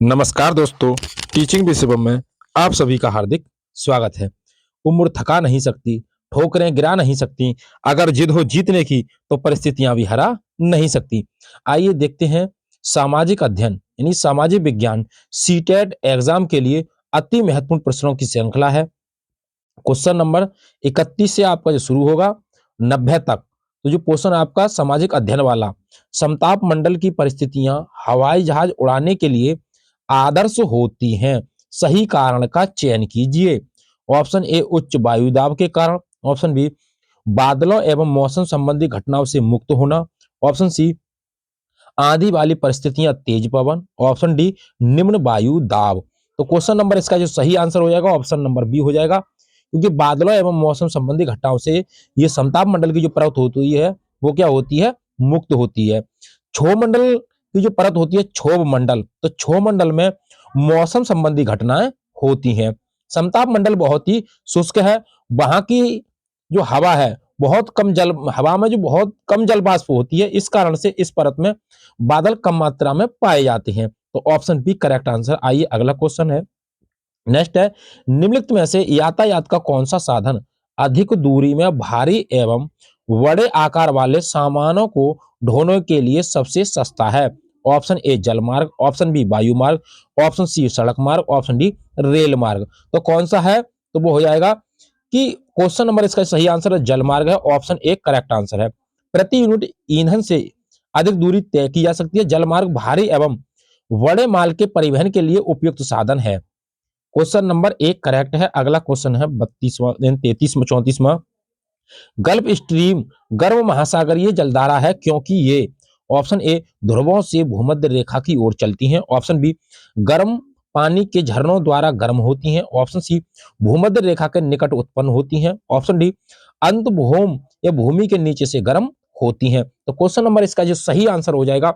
नमस्कार दोस्तों, टीचिंग विषय में आप सभी का हार्दिक स्वागत है। उम्र थका नहीं सकती, ठोकरें गिरा नहीं सकती, अगर जिद हो जीतने की तो परिस्थितियां भी हरा नहीं सकती। आइए देखते हैं सामाजिक अध्ययन यानी सामाजिक विज्ञान सीटेट एग्जाम के लिए अति महत्वपूर्ण प्रश्नों की श्रृंखला है। क्वेश्चन नंबर 31 से आपका जो शुरू होगा 90 तक। तो जो क्वेश्चन आपका सामाजिक अध्ययन वाला, समताप मंडल की परिस्थितियां हवाई जहाज उड़ाने के लिए आदर्श होती हैं, सही कारण का चयन कीजिए। ऑप्शन ए उच्च वायु दाब के कारण, ऑप्शन बी बादलों एवं मौसम संबंधी घटनाओं से मुक्त होना, ऑप्शन सी आंधी वाली परिस्थितियां तेज पवन, ऑप्शन डी निम्न वायु दाब। तो क्वेश्चन नंबर इसका जो सही आंसर हो जाएगा ऑप्शन नंबर बी हो जाएगा, क्योंकि बादलों एवं मौसम संबंधी घटनाओं से ये समताप मंडल की जो परत होती है वो क्या होती है, मुक्त होती है। क्षोभ मंडल की जो परत होती है क्षोभ मंडल, तो क्षोभ मंडल में मौसम संबंधी घटनाएं होती हैं। समताप मंडल बहुत ही शुष्क है, वहां की जो हवा है बहुत कम जल, हवा में जो बहुत कम जल वाष्प होती है, इस कारण से इस परत में बादल कम मात्रा में पाए जाते हैं। तो ऑप्शन बी करेक्ट आंसर। आइए अगला क्वेश्चन है, नेक्स्ट है, निम्नलिखित में से यातायात का कौन सा साधन अधिक दूरी में भारी एवं बड़े आकार वाले सामानों को ढोने के लिए सबसे सस्ता है। ऑप्शन ए जल मार्ग, ऑप्शन बी वायु मार्ग, ऑप्शन सी सड़क मार्ग, ऑप्शन डी रेल मार्ग। तो कौन सा है, तो वो हो जाएगा कि क्वेश्चन नंबर इसका सही आंसर है जल मार्ग है, ऑप्शन ए करेक्ट आंसर है। प्रति यूनिट ईंधन से अधिक दूरी तय की जा सकती है, जल मार्ग भारी एवं बड़े माल के परिवहन के लिए उपयुक्त साधन है। क्वेश्चन नंबर एक करेक्ट है। अगला क्वेश्चन है 32वां 33वां 34वां, गल्फ स्ट्रीम गर्म महासागरीय जलधारा है क्योंकि ये, ऑप्शन ए ध्रुवों से भूमध्य रेखा की ओर चलती हैं, ऑप्शन बी गर्म पानी के झरनों द्वारा गर्म होती हैं, ऑप्शन सी भूमध्य रेखा के निकट उत्पन्न होती हैं, ऑप्शन डी अंत भूम या भूमि के नीचे से गर्म होती हैं। तो क्वेश्चन नंबर इसका जो सही आंसर हो जाएगा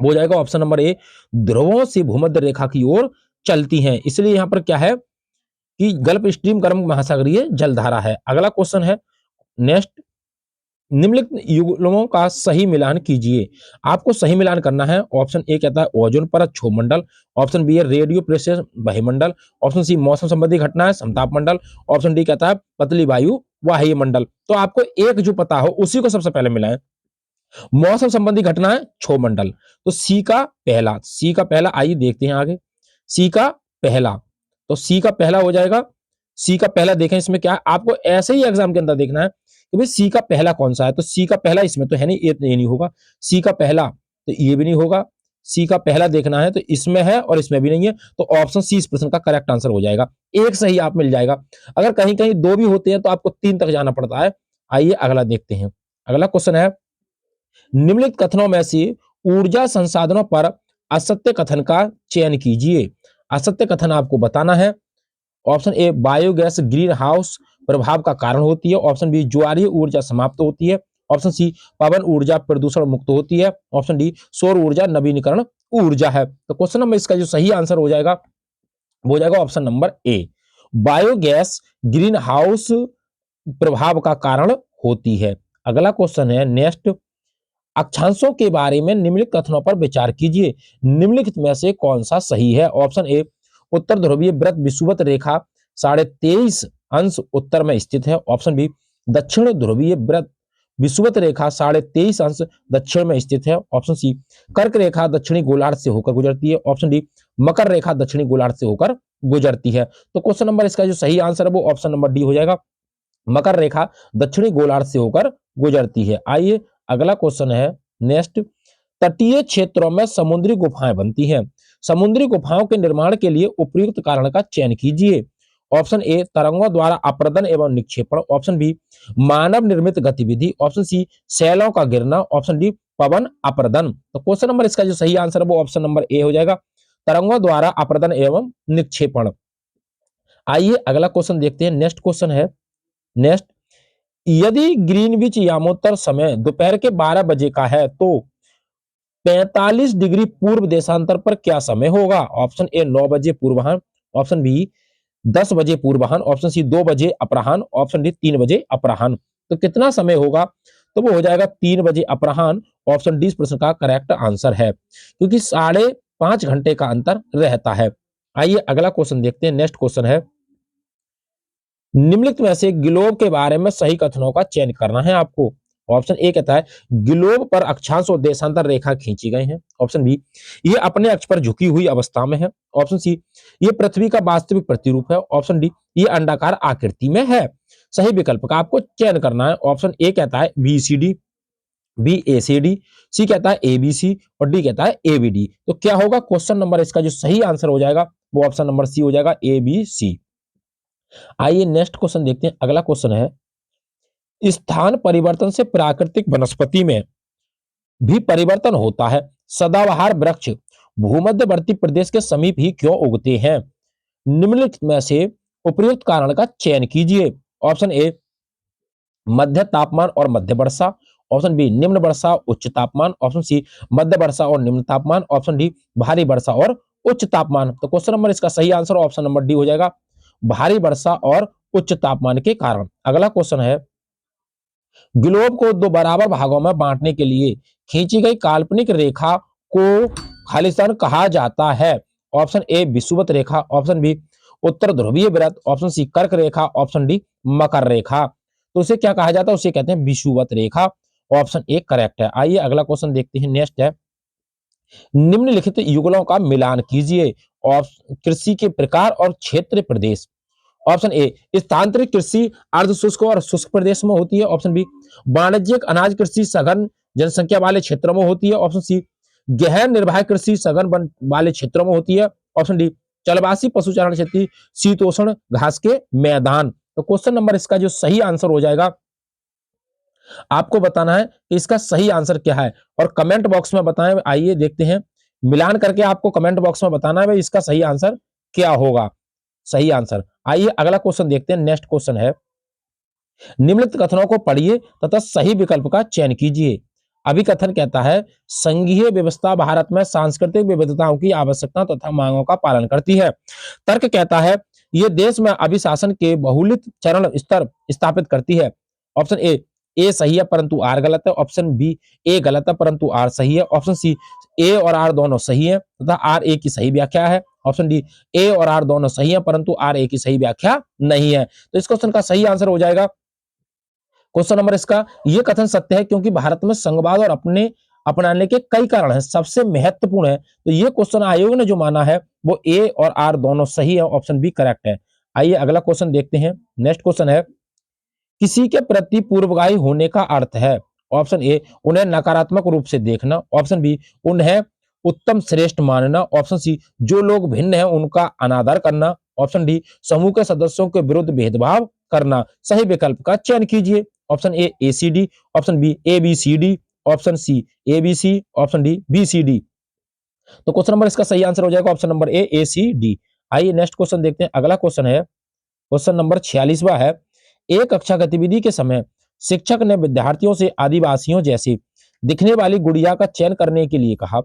वो हो जाएगा ऑप्शन नंबर ए, ध्रुवों से भूमध्य रेखा की ओर चलती हैं, इसलिए यहां पर क्या है कि गल्फ स्ट्रीम गर्म महासागरीय जलधारा है। अगला क्वेश्चन है नेक्स्ट, निम्नलिखित युग्मों का सही मिलान कीजिए। आपको सही मिलान करना है। ऑप्शन ए कहता है ओजोन परत क्षोभ मंडल, ऑप्शन बी है रेडियो प्रेशर वायुमंडल, ऑप्शन सी मौसम संबंधी घटनाएं समताप मंडल, ऑप्शन डी कहता है पतली वायु वाह्य मंडल। तो आपको एक जो पता हो उसी को सबसे पहले मिलाएं। मौसम संबंधी घटनाएं क्षोभ मंडल, तो सी का पहला आइए देखते हैं आगे। सी का पहला, तो सी का पहला हो जाएगा। सी का पहला देखें इसमें क्या है, आपको ऐसे ही एग्जाम के अंदर देखना है कि भाई सी का पहला कौन सा है। तो सी का पहला इसमें तो है नहीं, ये नहीं होगा। सी का पहला तो ये भी नहीं होगा। सी का पहला देखना है तो इसमें है और इसमें भी नहीं है, तो ऑप्शन सी इस प्रश्न का करेक्ट आंसर हो जाएगा। एक सही आप मिल जाएगा। अगर कहीं कहीं दो भी होते हैं तो आपको तीन तक जाना पड़ता है। आइए अगला देखते हैं। अगला क्वेश्चन है, निम्नलिखित कथनों में से ऊर्जा संसाधनों पर असत्य कथन का चयन कीजिए। असत्य कथन आपको बताना है। ऑप्शन ए बायोगैस ग्रीन हाउस प्रभाव का कारण होती है, ऑप्शन बी ज्वारीय ऊर्जा समाप्त होती है, ऑप्शन सी पवन ऊर्जा प्रदूषण मुक्त होती है, ऑप्शन डी सौर ऊर्जा नवीनीकरण ऊर्जा है। तो क्वेश्चन नंबर इसका जो सही आंसर हो जाएगा वो हो जाएगा ऑप्शन नंबर ए, बायोगैस ग्रीन हाउस प्रभाव का कारण होती है। अगला क्वेश्चन है नेक्स्ट, अक्षांशों के बारे में निम्नलिखित कथनों पर विचार कीजिए। निम्नलिखित में से कौन सा सही है। ऑप्शन ए उत्तर ध्रुवीय व्रत विषुवत रेखा 23.5 अंश उत्तर में स्थित है, ऑप्शन बी दक्षिण ध्रुवीय व्रत विषुवत रेखा 23.5 अंश दक्षिण में स्थित है, ऑप्शन सी कर्क रेखा दक्षिणी गोलार्ध से होकर गुजरती है, ऑप्शन डी मकर रेखा दक्षिणी गोलार्ध से होकर गुजरती है। तो क्वेश्चन नंबर इसका जो सही आंसर है वो ऑप्शन नंबर डी हो जाएगा, मकर रेखा दक्षिणी गोलार्ध से होकर गुजरती है। आइए अगला क्वेश्चन है नेक्स्ट, तटीय क्षेत्रों में समुद्री गुफाएं बनती हैं, समुद्री गुफाओं के निर्माण के लिए उपयुक्त कारण का चयन कीजिए। ऑप्शन ए तरंगों द्वारा अपर्दन एवं निक्षेपण, ऑप्शन बी मानव निर्मित गतिविधि, ऑप्शन सी शैलों का गिरना, ऑप्शन डी पवन अपर्दन। तो क्वेश्चन नंबर इसका जो सही आंसर है वो ऑप्शन नंबर ए हो जाएगा, तरंगों द्वारा अपर्दन एवं निक्षेपण। आइए अगला क्वेश्चन देखते हैं। नेक्स्ट क्वेश्चन है नेक्स्ट, यदि ग्रीनविच यामोत्तर समय दोपहर के 12 बजे का है तो 45 डिग्री पूर्व देशांतर पर क्या समय होगा। ऑप्शन ए 9 बजे पूर्वाह्न, ऑप्शन बी 10 बजे पूर्वाह्न, ऑप्शन सी 2 बजे अपराह्न, ऑप्शन डी 3 बजे अपराह्न। तो कितना समय होगा, तो वो हो जाएगा 3 बजे अपराह्न। ऑप्शन डी इस प्रश्न का करेक्ट आंसर है, क्योंकि 5 घंटे का अंतर रहता है। आइए अगला क्वेश्चन देखते हैं। नेक्स्ट क्वेश्चन है, निम्नलिखित में से ग्लोब के बारे में सही कथनों का चयन करना है आपको। ऑप्शन ए कहता है ग्लोब पर अक्षांश और देशांतर रेखा खींची गई है। ऑप्शन बी, ये अपने अक्ष पर झुकी हुई अवस्था में है। ऑप्शन सी, ये पृथ्वी का वास्तविक प्रतिरूप है। ऑप्शन डी, ये अंडाकार आकृति में है। सही विकल्प का आपको चयन करना है। ऑप्शन ए कहता है बी सी डी, बी ए सी डी, सी कहता है ए बी सी और डी कहता है ए बी डी। तो क्या होगा क्वेश्चन नंबर, इसका जो सही आंसर हो जाएगा वो ऑप्शन नंबर सी हो जाएगा, ए बी सी। आइए नेक्स्ट क्वेश्चन देखते हैं। अगला क्वेश्चन है, स्थान परिवर्तन से प्राकृतिक वनस्पति में भी परिवर्तन होता है। सदाबहार वृक्ष भूमध्यवर्ती प्रदेश के समीप ही क्यों उगते हैं? निम्नलिखित में से उपयुक्त कारण का चयन कीजिए। ऑप्शन ए, मध्य तापमान और मध्य वर्षा। ऑप्शन बी, निम्न वर्षा उच्च तापमान। ऑप्शन सी, मध्य वर्षा और निम्न तापमान। ऑप्शन डी, भारी वर्षा और उच्च तापमान। तो क्वेश्चन नंबर इसका सही आंसर ऑप्शन नंबर डी हो जाएगा, भारी वर्षा और उच्च तापमान के कारण। अगला क्वेश्चन है, ग्लोब को दो बराबर भागों में बांटने के लिए खींची गई काल्पनिक रेखा को खालिस्तान कहा जाता है। ऑप्शन ए, विषुवत रेखा। ऑप्शन बी, उत्तर ध्रुवीय वृत्त। ऑप्शन सी, कर्क रेखा। ऑप्शन डी, मकर रेखा। तो उसे क्या कहा जाता है? उसे कहते हैं विषुवत रेखा। ऑप्शन ए करेक्ट है। आइए अगला क्वेश्चन देखते हैं। नेक्स्ट है, निम्नलिखित युगलों का मिलान कीजिए। कृषि के प्रकार और क्षेत्र प्रदेश। ऑप्शन ए, स्थानांतरित कृषि अर्ध शुष्क और शुष्क प्रदेश में होती है। ऑप्शन बी, वाणिज्यिक अनाज कृषि सघन जनसंख्या वाले क्षेत्रों में होती है। ऑप्शन सी, गहन निर्वाह कृषि सघन वन वाले क्षेत्रों में होती है। ऑप्शन डी, जलवासी पशुचारण क्षेत्र शीतोष्ण घास के मैदान। तो क्वेश्चन नंबर इसका जो सही आंसर हो जाएगा, आपको बताना है कि इसका सही आंसर क्या है और कमेंट बॉक्स में बताएं। आइए देखते हैं, मिलान करके आपको कमेंट बॉक्स में बताना है भाई इसका सही आंसर क्या होगा। सही आंसर। आइए अगला क्वेश्चन देखते हैं। नेक्स्ट क्वेश्चन है, निम्नलिखित कथनों को पढ़िए तथा सही विकल्प का चयन कीजिए। अभिकथन कहता है संघीय व्यवस्था भारत में सांस्कृतिक विविधताओं की आवश्यकता तथा मांगों का पालन करती है। तर्क कहता है यह देश में अभिशासन के बहुलित चरण स्तर स्थापित करती है। ऑप्शन ए सही है परंतु आर गलत है। ऑप्शन बी, ए गलत है परंतु आर सही है। ऑप्शन सी, ए और आर दोनों सही है तथा आर ए की सही व्याख्या है। ऑप्शन डी, ए और आर दोनों सही है परंतु आर ए की सही व्याख्या नहीं है। तो इस क्वेश्चन का सही आंसर हो जाएगा, क्वेश्चन नंबर इसका, यह कथन सत्य है क्योंकि भारत में संघवाद और अपनाने के कई कारण हैं, सबसे महत्वपूर्ण है। तो ये क्वेश्चन आयोग ने जो माना है वो ए और आर दोनों सही है। ऑप्शन बी करेक्ट है। आइए अगला क्वेश्चन देखते हैं। नेक्स्ट क्वेश्चन है, किसी के प्रति पूर्वगामी होने का अर्थ है। ऑप्शन ए, उन्हें नकारात्मक रूप से देखना। ऑप्शन बी, उन्हें उत्तम श्रेष्ठ मानना। ऑप्शन सी, जो लोग भिन्न हैं उनका अनादर करना। ऑप्शन डी, समूह के सदस्यों के विरुद्ध भेदभाव करना। सही विकल्प का चयन कीजिए। Option A C D. Option B, A B C D. Option C, A B C. Option D, B C D. तो क्वेश्चन नंबर इसका सही आंसर हो जाएगा option number A C D. आइए नेक्स्ट क्वेश्चन देखते हैं। अगला क्वेश्चन है, क्वेश्चन नंबर 46वां है, एक कक्षा गतिविधि के समय शिक्षक ने विद्यार्थियों से आदिवासियों जैसी दिखने वाली गुड़िया का चयन करने के लिए कहा।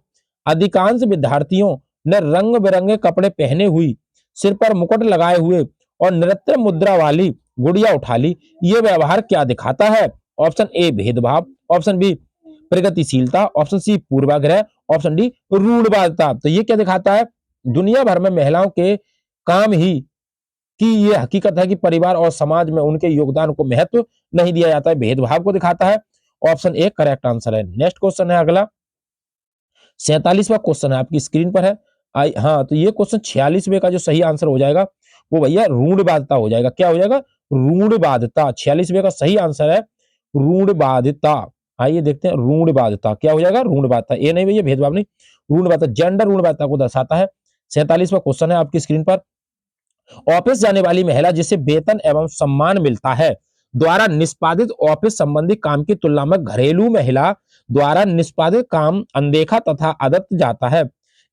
अधिकांश विद्यार्थियों ने रंग बिरंगे कपड़े पहने हुई, सिर पर मुकुट लगाए हुए और नृत्य मुद्रा वाली गुड़िया उठा ली। यह व्यवहार क्या दिखाता है? ऑप्शन ए, भेदभाव। ऑप्शन बी, प्रगतिशीलता। ऑप्शन सी, पूर्वाग्रह। ऑप्शन डी, रूढ़वादिता। तो ये क्या दिखाता है? दुनिया भर में महिलाओं के काम ही कि ये हकीकत है कि परिवार और समाज में उनके योगदान को महत्व नहीं दिया जाता है, भेदभाव को दिखाता है। ऑप्शन ए करेक्ट आंसर है। नेक्स्ट क्वेश्चन है अगला, 47वां क्वेश्चन है आपकी स्क्रीन पर है। हाँ, तो ये क्वेश्चन 46वें का जो सही आंसर हो जाएगा वो भैया रूढ़वादिता हो जाएगा। क्या हो जाएगा? रूढ़वादिता। 46वें का सही आंसर है रूढ़वादिता। आइए देखते हैं, रूढ़वादिता क्या हो जाएगा? रूढ़वादिता। ये नहीं भैया, भेदभाव नहीं, रूढ़वादिता, जेंडर रूढ़वादिता को दर्शाता है। 47वां क्वेश्चन है आपकी स्क्रीन पर, ऑफिस जाने वाली महिला जिसे वेतन एवं सम्मान मिलता है द्वारा निष्पादित ऑफिस संबंधी काम की तुलना में घरेलू महिला द्वारा निष्पादित काम अनदेखा तथा अदत्त जाता है।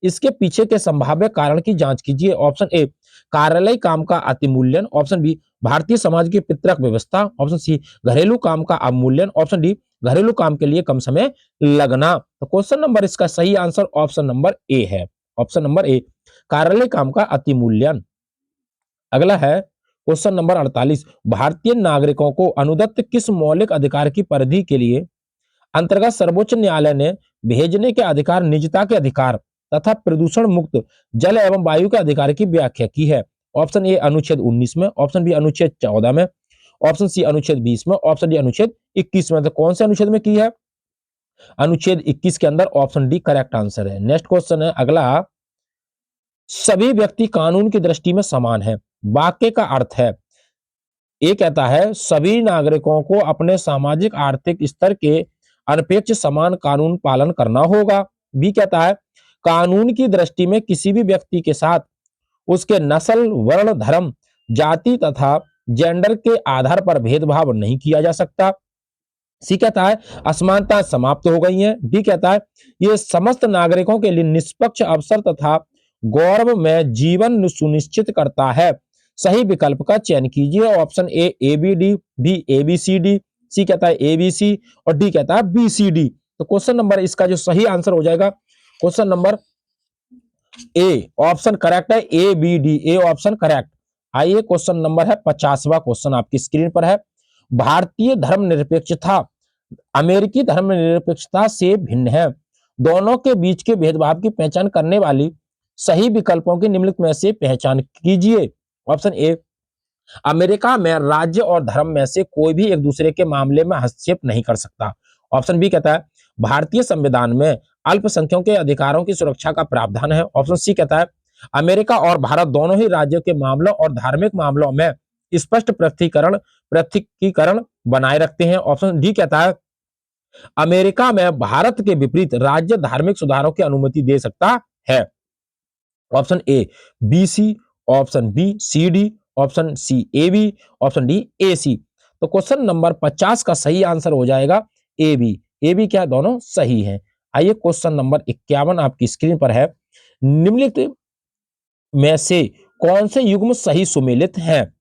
इसके पीछे के संभाव्य कारण की जांच कीजिए। ऑप्शन ए, कार्यालय काम का अतिमूल्यन। ऑप्शन बी, भारतीय समाज की पितृक व्यवस्था। ऑप्शन सी, घरेलू काम का अवमूल्यन। ऑप्शन डी, घरेलू काम के लिए कम समय लगना। तो क्वेश्चन नंबर इसका सही आंसर ऑप्शन नंबर ए है। ऑप्शन नंबर ए, कार्यालय काम का अतिमूल्यन। अगला है क्वेश्चन नंबर 48, भारतीय नागरिकों को अनुदत्त किस मौलिक अधिकार की परिधि के लिए अंतर्गत सर्वोच्च न्यायालय ने भेजने के अधिकार, निजता के अधिकार तथा प्रदूषण मुक्त जल एवं वायु के अधिकार की व्याख्या की है? ऑप्शन ए अनुच्छेद 19 में, ऑप्शन बी अनुच्छेद 14 में, ऑप्शन सी अनुच्छेद 20 में, ऑप्शन डी अनुच्छेद 21 में। तो कौन से अनुच्छेद में की है? अनुच्छेद 21 के अंदर ऑप्शन डी करेक्ट आंसर है। नेक्स्ट क्वेश्चन है अगला, सभी व्यक्ति कानून की दृष्टि में समान है, वाक्य का अर्थ है। ए कहता है सभी नागरिकों को अपने सामाजिक आर्थिक स्तर के अनपेक्ष समान कानून पालन करना होगा। बी कहता है कानून की दृष्टि में किसी भी व्यक्ति के साथ उसके नस्ल, वर्ण, धर्म, जाति तथा जेंडर के आधार पर भेदभाव नहीं किया जा सकता। सी कहता है असमानता समाप्त हो गई है। डी कहता है ये समस्त नागरिकों के लिए निष्पक्ष अवसर तथा गौरव में जीवन सुनिश्चित करता है। सही विकल्प का चयन कीजिए। Option A B D, B A B C D, C कहता है ए बी सी और डी कहता है बी सी डी। तो क्वेश्चन नंबर इसका जो सही आंसर हो जाएगा question number A option correct है, A B D, A option correct. आइए क्वेश्चन नंबर है 50वां क्वेश्चन आपकी स्क्रीन पर है। भारतीय धर्मनिरपेक्षता अमेरिकी धर्मनिरपेक्षता से भिन्न है। दोनों के बीच के भेदभाव की पहचान करने वाली सही विकल्पों की निम्नलिखित में से पहचान कीजिए। ऑप्शन ए अमेरिका में राज्य और धर्म में से कोई भी एक दूसरे के मामले में हस्तक्षेप नहीं कर सकता। ऑप्शन बी कहता है भारतीय संविधान में अल्पसंख्यकों के अधिकारों की सुरक्षा का प्रावधान है। ऑप्शन सी कहता है अमेरिका और भारत दोनों ही राज्यों के मामलों और धार्मिक मामलों में स्पष्ट पृथकीकरण बनाए रखते हैं। ऑप्शन डी कहता है अमेरिका में भारत के विपरीत राज्य धार्मिक सुधारों की अनुमति दे सकता है। Option A B C, option B C D, option C A B, option D A C. तो क्वेश्चन नंबर 50 का सही आंसर हो जाएगा ए बी। ए बी क्या दोनों सही हैं। आइए क्वेश्चन नंबर 51 आपकी स्क्रीन पर है। निम्नलिखित में से कौन से युग्म सही सुमेलित हैं?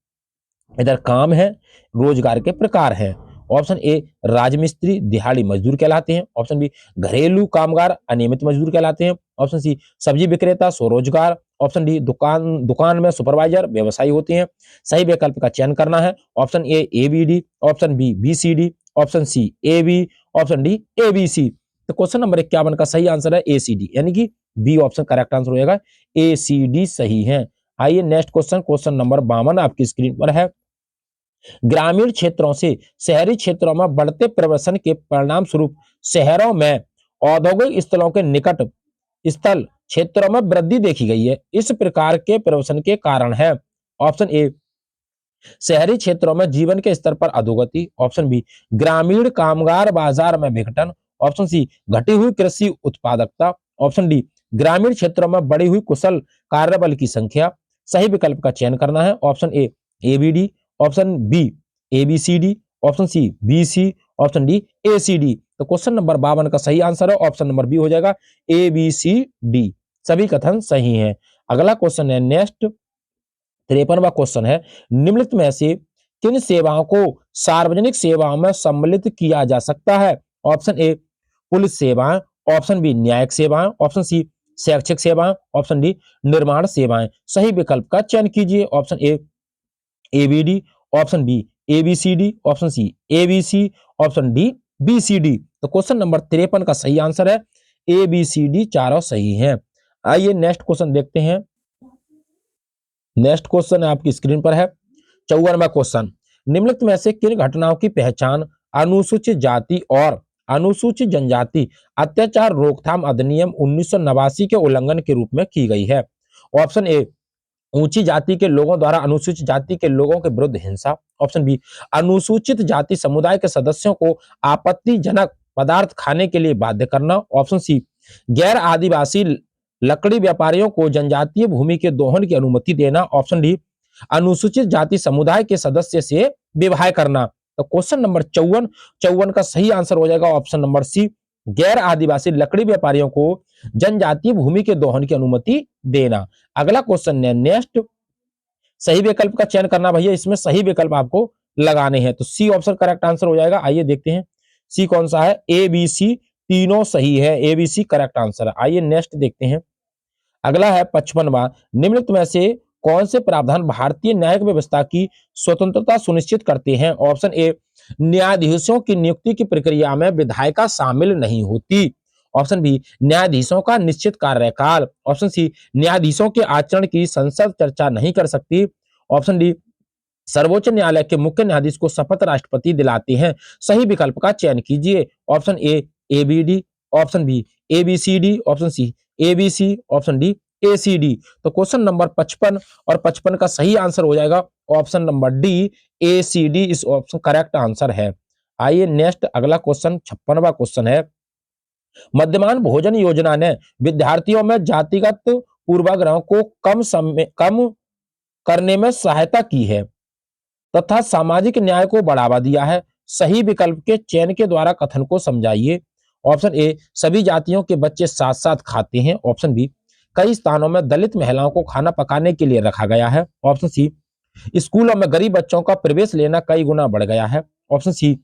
इधर काम है, रोजगार के प्रकार है। ऑप्शन ए राजमिस्त्री दिहाड़ी मजदूर कहलाते हैं। ऑप्शन बी घरेलू कामगार अनियमित मजदूर कहलाते हैं। ऑप्शन सी सब्जी विक्रेता स्वरोजगार। ऑप्शन डी दुकान में सुपरवाइजर व्यवसायी होते हैं। सही विकल्प का चयन करना है। Option A B D, option B B C D, option C A B, option D A B C. तो क्वेश्चन नंबर 51 का सही आंसर है ए सी डी, यानी कि बी ऑप्शन करेक्ट आंसर हो जाएगा। ए सी डी सही है। आइए नेक्स्ट क्वेश्चन, क्वेश्चन नंबर 52 आपकी स्क्रीन पर है। ग्रामीण क्षेत्रों से शहरी क्षेत्रों में बढ़ते प्रवसन के परिणाम स्वरूप शहरों में औद्योगिक स्थलों के निकट स्थल क्षेत्रों में वृद्धि देखी गई है। इस प्रकार के प्रवसन के कारण है। ऑप्शन ए शहरी क्षेत्रों में जीवन के स्तर पर अधोगति। ऑप्शन बी ग्रामीण कामगार बाजार में विघटन। ऑप्शन सी घटी हुई कृषि उत्पादकता। ऑप्शन डी ग्रामीण क्षेत्रों में बढ़ी हुई कुशल कार्यबल की संख्या। सही विकल्प का चयन करना है। Option A B D, option B A B C D, option C B C, option D A C D. तो क्वेश्चन नंबर 52 का सही आंसर है ऑप्शन नंबर बी हो जाएगा ए बी सी डी। सभी कथन सही हैं। अगला क्वेश्चन है नेक्स्ट 53वां क्वेश्चन है। निम्नलिखित में से किन सेवाओं को सार्वजनिक सेवाओं में सम्मिलित किया जा सकता है? ऑप्शन ए पुलिस सेवाएं, ऑप्शन बी न्यायिक सेवाएं, ऑप्शन सी शैक्षिक सेवाएं, ऑप्शन डी निर्माण सेवाएं। सही विकल्प का चयन कीजिए। Option A B D, option B A B C D, option C A B C, option D B C D. तो क्वेश्चन नंबर 53 का सही आंसर है ए बी सी डी, चारों सही हैं। आइए नेक्स्ट क्वेश्चन देखते हैं। नेक्स्ट क्वेश्चन आपकी स्क्रीन पर है 54वां क्वेश्चन। निम्नलिखित में से किन घटनाओं की पहचान अनुसूचित जाति और अनुसूचित जनजाति अत्याचार रोकथाम अधिनियम 1989 के उल्लंघन के रूप में की गई है? ऑप्शन ए ऊंची जाति के लोगों द्वारा अनुसूचित जाति के लोगों के विरुद्ध हिंसा। ऑप्शन बी अनुसूचित जाति समुदाय के सदस्यों को आपत्तिजनक पदार्थ खाने के लिए बाध्य करना। ऑप्शन सी गैर आदिवासी लकड़ी व्यापारियों को जनजातीय भूमि के दोहन की अनुमति देना। ऑप्शन डी अनुसूचित जाति समुदाय के सदस्य से विवाह करना। तो क्वेश्चन नंबर 54 का सही आंसर हो जाएगा ऑप्शन नंबर सी गैर आदिवासी लकड़ी व्यापारियों को जनजातीय भूमि के दोहन की अनुमति देना। अगला क्वेश्चन है नेक्स्ट, सही विकल्प का चयन करना भैया, इसमें सही विकल्प आपको लगाने हैं। तो सी ऑप्शन करेक्ट आंसर हो जाएगा। आइए देखते हैं सी कौन सा है। ए बी सी तीनों सही है, A B C correct answer है। आइए नेक्स्ट देखते हैं। अगला है 55वां। निम्नलिखित में से कौन से प्रावधान भारतीय न्यायिक व्यवस्था की स्वतंत्रता सुनिश्चित करते हैं? ऑप्शन ए न्यायाधीशों की नियुक्ति की प्रक्रिया में विधायिका शामिल नहीं होती। ऑप्शन बी न्यायाधीशों का निश्चित कार्यकाल, ऑप्शन सी न्यायाधीशों के आचरण की संसद चर्चा नहीं कर सकती, ऑप्शन डी सर्वोच्च न्यायालय के मुख्य न्यायाधीश को शपथ राष्ट्रपति दिलाते हैं। सही विकल्प का चयन कीजिए। Option A B D, option B A B C D, option C A B C, option D A C D. तो क्वेश्चन नंबर 55 और 55 का सही आंसर हो जाएगा option number D A C D, इस ऑप्शन करेक्ट आंसर है। आइए नेक्स्ट अगला क्वेश्चन 56वां क्वेश्चन है। मध्यमान भोजन योजना ने विद्यार्थियों में जातिगत पूर्वाग्रहों को कम करने में सहायता की है तथा सामाजिक न्याय को बढ़ावा दिया है। सही विकल्प के चयन के द्वारा कथन को समझाइए। ऑप्शन ए सभी जातियों के बच्चे साथ साथ खाते हैं, ऑप्शन बी कई स्थानों में दलित महिलाओं को खाना पकाने के लिए रखा गया है, ऑप्शन सी स्कूलों में गरीब बच्चों का प्रवेश लेना कई गुना बढ़ गया है, ऑप्शन सी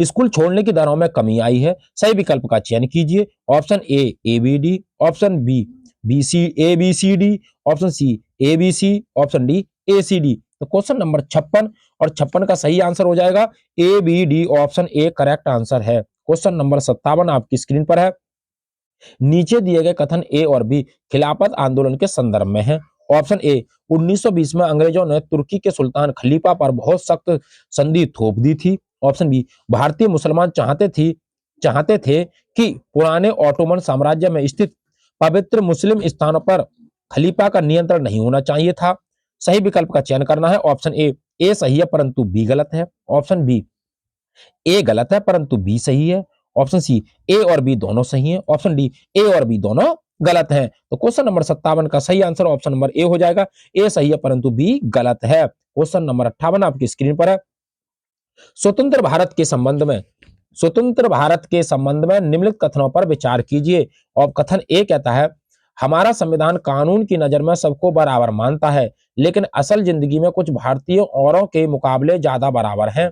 स्कूल छोड़ने की दरों में कमी आई है। सही विकल्प का चयन कीजिए। Option A B D, option B A B C D, option C A B C, option D A C D. तो क्वेश्चन नंबर 56 और 56 का सही आंसर हो जाएगा A B D, option A correct answer है। क्वेश्चन नंबर 57 आपकी screen पर है। नीचे दिए गए कथन ए और बी खिलाफत आंदोलन के संदर्भ में है। ऑप्शन ए 1920 में अंग्रेजों ने तुर्की के सुल्तान खलीफा पर बहुत सख्त संधि थोप दी थी, ऑप्शन बी भारतीय मुसलमान चाहते थे कि पुराने ऑटोमन साम्राज्य में स्थित पवित्र मुस्लिम स्थानों पर खलीफा का नियंत्रण नहीं होना चाहिए था। सही विकल्प का चयन करना है। ऑप्शन ए सही है परंतु बी गलत है, ऑप्शन बी ए गलत है परंतु बी सही है, ऑप्शन सी ए और बी दोनों सही है, ऑप्शन डी ए और बी दोनों गलत है। तो क्वेश्चन नंबर 57 का सही आंसर ऑप्शन नंबर ए हो जाएगा, ए सही है परंतु बी गलत है। क्वेश्चन नंबर 58 आपकी स्क्रीन पर है। स्वतंत्र भारत के संबंध में निम्नलिखित कथनों पर विचार कीजिए। और कथन ए कहता है हमारा संविधान कानून की नजर में सबको बराबर मानता है, लेकिन असल जिंदगी में कुछ भारतीय औरों के मुकाबले ज्यादा बराबर हैं।